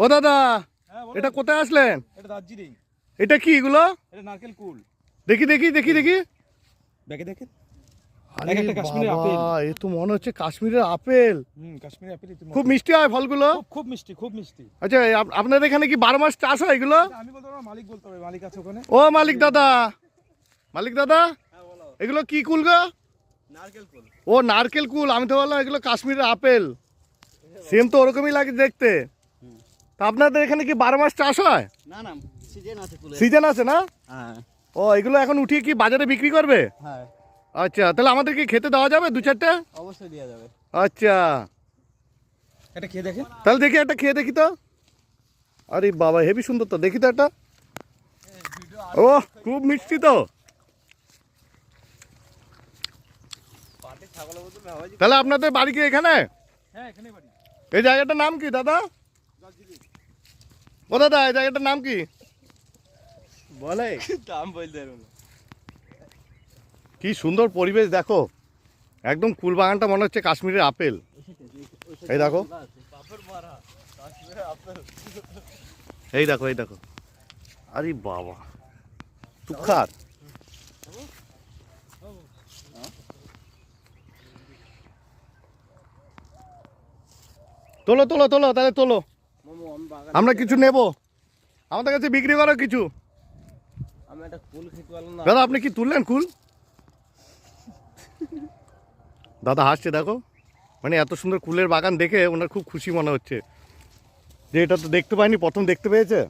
ও দাদা, এটা কোথায় আসলেন? এটা দার্জিলিং। এটা কি এগুলো? এটা নারকেল কুল। দেখি দেখি দেখি দেখি। দেখে দেখেন। আরে বাবা, এ তো মনে হচ্ছে কাশ্মীরের আপেল। কাশ্মীরি আপেল। খুব মিষ্টি হয় ফলগুলো? খুব মিষ্টি, খুব মিষ্টি। আচ্ছা, আপনাদের এখানে কি 12 মাস চাষ হয় এগুলো? আমি বলতে পারবো, মালিক বলতে হবে, মালিক আছে ওখানে। ও মালিক দাদা, মালিক দাদা, এগুলো কি কুল গো? নারকেল কুল। ও নারকেল কুল, আমি তো বললাম এগুলো কাশ্মীরের আপেল। সেম তো ওরকমই লাগে দেখতে। তা আপনাদের এখানে কি 12 মাস চাষ হয়? না না, সিজন আছে কুলের। সিজন আছে না? হ্যাঁ। ও, এগুলো এখন উঠিয়ে কি বাজারে বিক্রি করবে? হ্যাঁ। আচ্ছা, তাহলে আমাদের কি খেতে দেওয়া যাবে 2-4টা? অবশ্যই দেওয়া যাবে। আচ্ছা, এটা খেয়ে দেখেন। তাহলে দেখি একটা খেয়ে দেখি তো। আরে বাবা, হেভি সুন্দর তো, দেখি তো একটা। ও খুব মিষ্টি তো। তাহলে আপনাদের বাড়ি কি এখানে? হ্যাঁ, এখানে বাড়ি। এই জায়গাটার নাম কি দাদা? ও দাদা, এই জায়গাটার নাম কি বলে? দাম বলতে পারবো না। কি সুন্দর পরিবেশ দেখো, একদম কুল বাগানটা মনে হচ্ছে কাশ্মীরের আপেল। এই দেখো, এই দেখো, এই দেখো। আরে বাবা, তুখার। তোলো তোলো তোলো, তাহলে তোলো, আমরা কিছু নেব, আমাদের কাছে বিক্রি করো কিছু। আমি একটা কুল খেতে পারলাম না। দাদা, আপনি কি তুললেন কুল? দাদা হাসছে দেখো, মানে এত সুন্দর কুলের বাগান দেখে ওনার খুব খুশি মনে হচ্ছে যে এটা তো দেখতে পাইনি, প্রথম দেখতে পেয়েছে।